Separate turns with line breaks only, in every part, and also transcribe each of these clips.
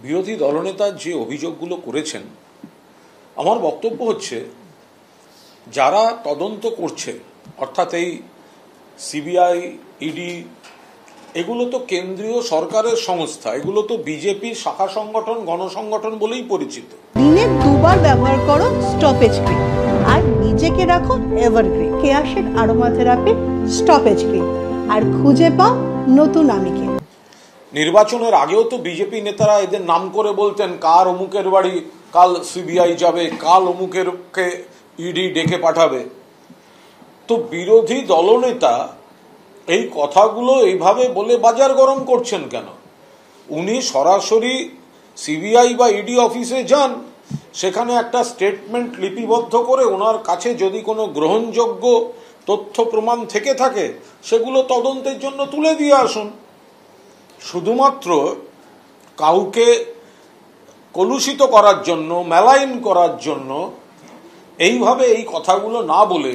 বিরোধী দলনেতা যে অভিযোগগুলো করেছেন, আমার বক্তব্য হচ্ছে যারা তদন্ত করছে, অর্থাৎ এই সিবিআই, ইডি, এগুলো তো কেন্দ্রীয় সরকারের সংস্থা, এগুলো তো বিজেপির শাখা সংগঠন, গণসংগঠন বলেই পরিচিত।
দিনে দুবার ব্যবহার করো স্টপেজ ক্রিম আর নিজেকে রাখো এভারগ্রিন কেয়াশেড আরোমা থেরাপি স্টপেজ ক্রিম, আর খুঁজে পাও নতুন আমিকে।
নির্বাচনের আগেও তো বিজেপি নেতারা এদের নাম করে বলতেন কার অমুকের বাড়ি কাল সিবিআই যাবে, কাল অমুকেরকে ইডি ডেকে পাঠাবে। তো বিরোধী দলনেতা এই কথাগুলো এইভাবে বলে বাজার গরম করছেন কেন? উনি সরাসরি সিবিআই বা ইডি অফিসে যান, সেখানে একটা স্টেটমেন্ট লিপিবদ্ধ করে ওনার কাছে যদি কোনো গ্রহণযোগ্য তথ্য প্রমাণ থেকে থাকে সেগুলো তদন্তের জন্য তুলে দিয়ে আসুন। শুধুমাত্র কাউকে কলুষিত করার জন্য, মেলাইন করার জন্য এইভাবে এই কথাগুলো না বলে,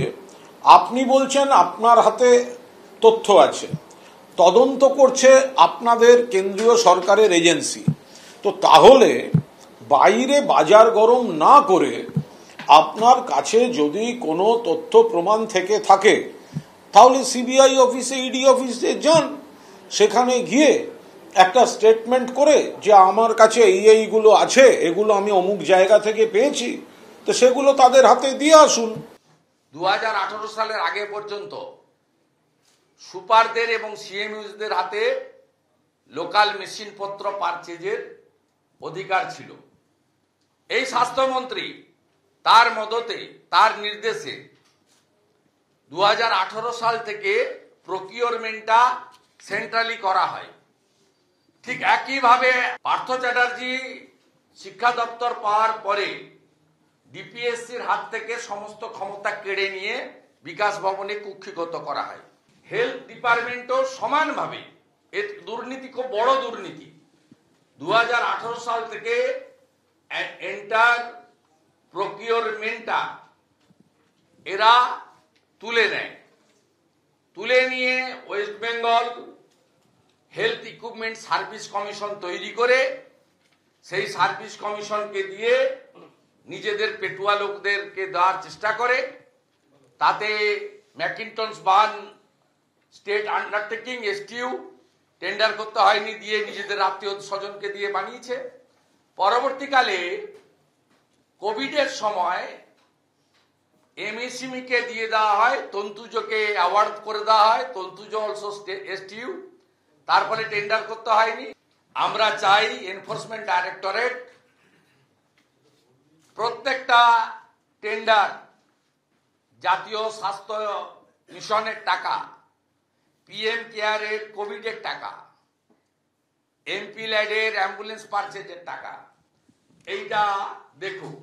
আপনি বলছেন আপনার হাতে তথ্য আছে, তদন্ত করছে আপনাদের কেন্দ্রীয় সরকারের এজেন্সি, তো তাহলে বাইরে বাজার গরম না করে আপনার কাছে যদি কোনো তথ্য প্রমাণ থেকে থাকে তাহলে সিবিআই অফিসে, ইডি অফিসে যান, সেখানে গিয়ে একটা স্টেটমেন্ট করে যে আমার কাছে এইগুলো আছে, এগুলো আমি অমুক জায়গা থেকে পেয়েছি, তো সেগুলো তাদের হাতে দিয়ে আসুন।
2018 সালের আগে পর্যন্ত সুপারদের এবং সিএমইউদের হাতে লোকাল মেশিনপত্র পারচেজের অধিকার ছিল। এই স্বাস্থ্যমন্ত্রী তার মদতে, তার নির্দেশে 2018 সাল থেকে প্রকিউরমেন্টটা সেন্ট্রালি করা হয়। ঠিক একইভাবে পার্থ চ্যাটার্জি শিক্ষা দপ্তর পাওয়ার পরে ডিপিএসসির হাত থেকে সমস্ত ক্ষমতা কেড়ে নিয়ে বিকাশ ভবনে কুক্ষিগত করা হয়। হেলথ ডিপার্টমেন্টও সমানভাবে এর দুর্নীতি, খুব বড় দুর্নীতি। 2018 সাল থেকে এন্টার প্রকিউরমেন্টটা এরা তুলে নেয়। তুলে নিয়ে West Bengal health equipment service commission তৈরি করে সেই সার্ভিস কমিশনকে দিয়ে নিজেদের পেটুয়া লোকদেরকে দেওয়ার চেষ্টা করে। তাতে ম্যাকিন্টনস বার্ন স্টেট আন্ডারটেকিং এসটিইউ টেন্ডার করতে হয়নি, দিয়ে নিজেদের আত্মীয় স্বজনকে দিয়ে বানিয়েছে। পরবর্তীকালে কোভিডের সময় এমএসএমই কে দিয়ে দেওয়া হয়, তন্তুজকে অ্যাওয়ার্ড করে দেওয়া হয়, তন্তুজ অলসো এসটিইউ, তার ফলে টেন্ডার করতে হয়নি। আমরা চাই এনফোর্সমেন্ট ডাইরেক্টরেট প্রত্যেকটা টেন্ডার, জাতীয় স্বাস্থ্য মিশনের টাকা, পিএম কেয়ারের কোভিডের টাকা, এমপি ল্যাডের অ্যাম্বুলেন্স পারচেজের টাকা, এইটা দেখুক।